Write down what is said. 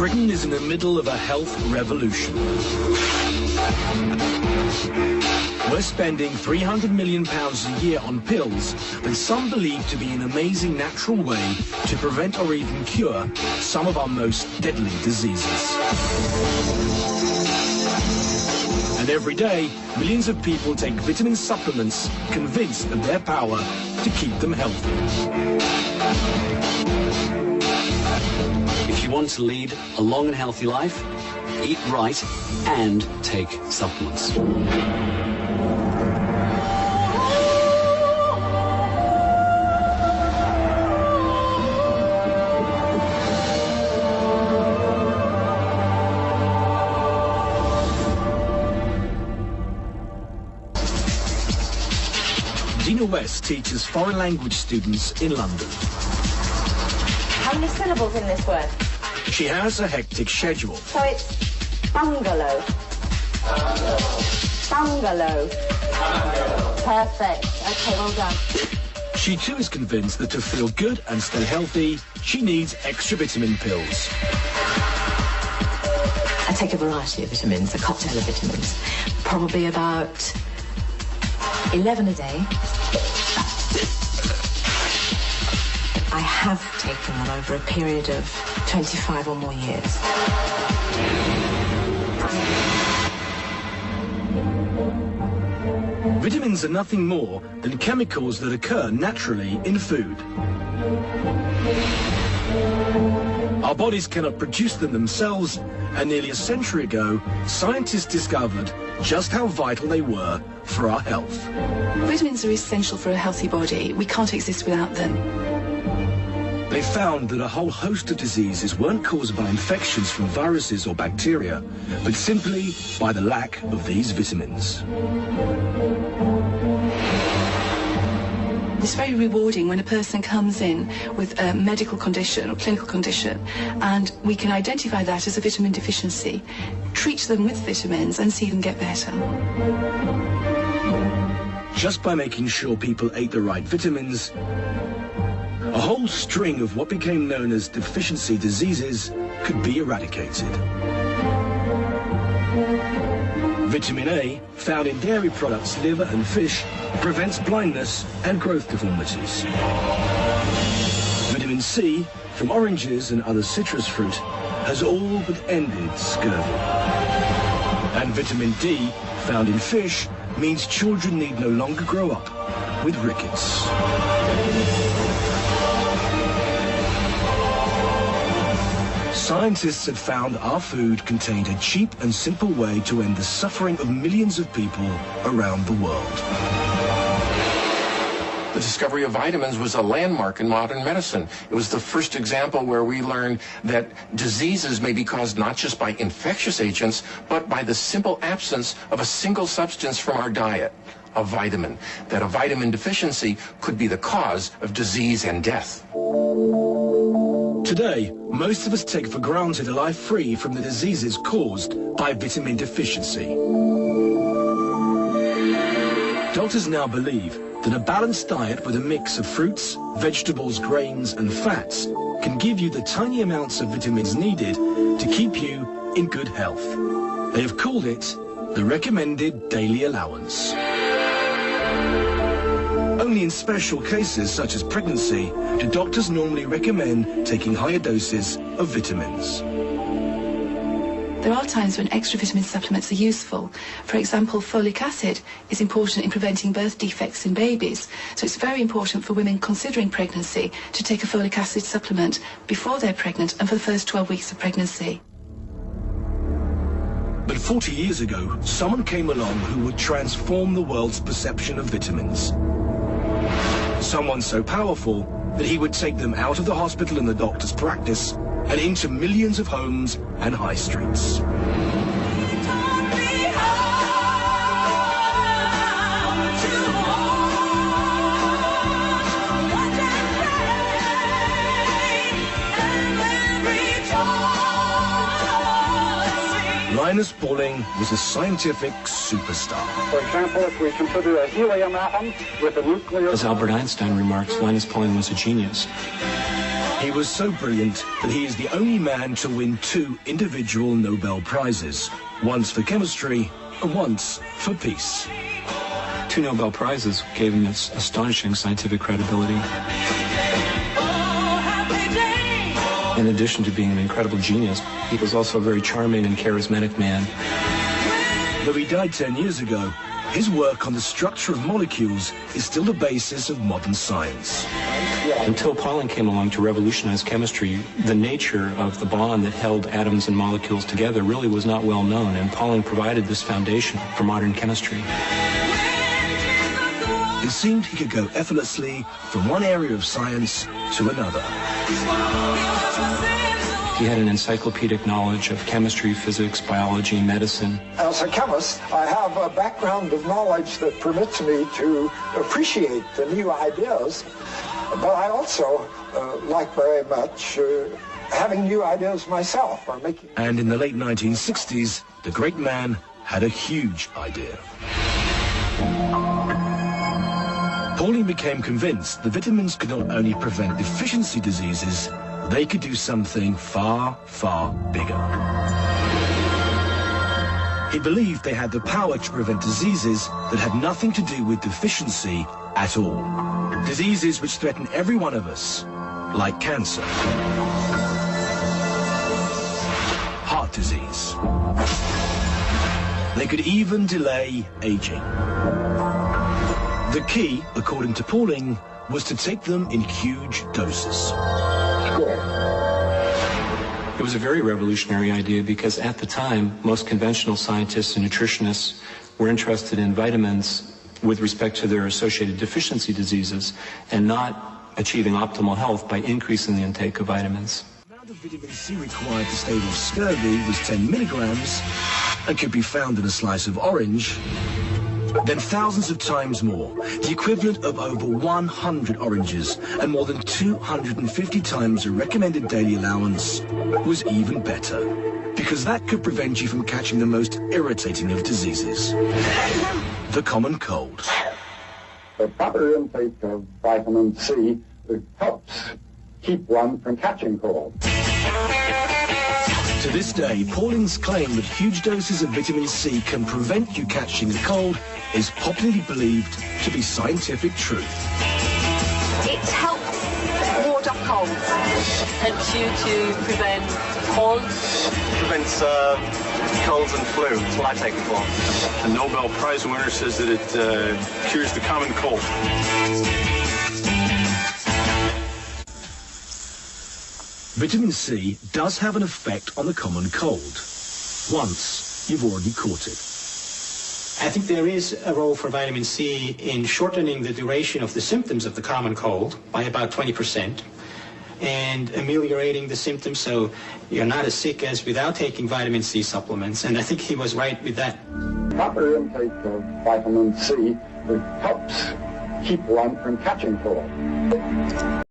Britain is in the middle of a health revolution. We're spending £300 million a year on pills that some believe to be an amazing natural way to prevent or even cure some of our most deadly diseases. And every day, millions of people take vitamin supplements convinced of their power to keep them healthy. If you want to lead a long and healthy life, eat right and take supplements. Dina West teaches foreign language students in London. How many syllables in this word? She has a hectic schedule. So it's bungalow. Bungalow. Perfect. Okay, well done. She too is convinced that to feel good and stay healthy, she needs extra vitamin pills. I take a variety of vitamins, a cocktail of vitamins, probably about 11 a day. I have taken them over a period of 25 or more years. Vitamins are nothing more than chemicals that occur naturally in food. Our bodies cannot produce them themselves, and nearly a century ago, scientists discovered just how vital they were for our health. Vitamins are essential for a healthy body. We can't exist without them. They found that a whole host of diseases weren't caused by infections from viruses or bacteria, but simply by the lack of these vitamins. It's very rewarding when a person comes in with a medical condition or clinical condition, and we can identify that as a vitamin deficiency, treat them with vitamins and see them get better. Just by making sure people ate the right vitamins, a whole string of what became known as deficiency diseases could be eradicated. Vitamin A, found in dairy products, liver and fish, prevents blindness and growth deformities. Vitamin C, from oranges and other citrus fruit, has all but ended scurvy. And vitamin D, found in fish, means children need no longer grow up with rickets. Scientists had found our food contained a cheap and simple way to end the suffering of millions of people around the world. The discovery of vitamins was a landmark in modern medicine. It was the first example where we learned that diseases may be caused not just by infectious agents, but by the simple absence of a single substance from our diet, a vitamin. That a vitamin deficiency could be the cause of disease and death. Today, most of us take for granted a life free from the diseases caused by vitamin deficiency. Doctors now believe that a balanced diet with a mix of fruits, vegetables, grains and fats can give you the tiny amounts of vitamins needed to keep you in good health. They have called it the recommended daily allowance. Only in special cases such as pregnancy do doctors normally recommend taking higher doses of vitamins. There are times when extra vitamin supplements are useful. For example, folic acid is important in preventing birth defects in babies. So it's very important for women considering pregnancy to take a folic acid supplement before they're pregnant and for the first 12 weeks of pregnancy. But 40 years ago, someone came along who would transform the world's perception of vitamins. Someone so powerful that he would take them out of the hospital and the doctor's practice and into millions of homes and high streets. Linus Pauling was a scientific superstar. For example, if we consider a helium atom with a nuclear... As Albert Einstein remarked, Linus Pauling was a genius. He was so brilliant that he is the only man to win 2 individual Nobel Prizes, once for chemistry and once for peace. 2 Nobel Prizes gave him this astonishing scientific credibility. In addition to being an incredible genius, he was also a very charming and charismatic man. Though he died 10 years ago, his work on the structure of molecules is still the basis of modern science. Until Pauling came along to revolutionize chemistry, the nature of the bond that held atoms and molecules together really was not well known, and Pauling provided this foundation for modern chemistry. It seemed he could go effortlessly from one area of science to another. He had an encyclopedic knowledge of chemistry, physics, biology, medicine. As a chemist, I have a background of knowledge that permits me to appreciate the new ideas, but I also like very much having new ideas myself. Or making. And in the late 1960s, the great man had a huge idea. Pauling became convinced that vitamins could not only prevent deficiency diseases, they could do something far, far bigger. He believed they had the power to prevent diseases that had nothing to do with deficiency at all. Diseases which threaten every one of us, like cancer, heart disease. They could even delay aging. The key, according to Pauling, was to take them in huge doses. It was a very revolutionary idea because at the time, most conventional scientists and nutritionists were interested in vitamins with respect to their associated deficiency diseases and not achieving optimal health by increasing the intake of vitamins. The amount of vitamin C required to stave off scurvy was 10 milligrams and could be found in a slice of orange, then thousands of times more, the equivalent of over 100 oranges, and more than 250 times the recommended daily allowance was even better, because that could prevent you from catching the most irritating of diseases, the common cold. The proper intake of vitamin C helps keep one from catching cold. To this day, Pauling's claim that huge doses of vitamin C can prevent you catching a cold is popularly believed to be scientific truth. It helps ward off colds. Helps you to prevent colds. Prevents colds and flu. That's what I take it for. The Nobel Prize winner says that it cures the common cold. Vitamin C does have an effect on the common cold, once you've already caught it. I think there is a role for vitamin C in shortening the duration of the symptoms of the common cold by about 20% and ameliorating the symptoms so you're not as sick as without taking vitamin C supplements. And I think he was right with that. Proper intake of vitamin C helps keep one from catching cold.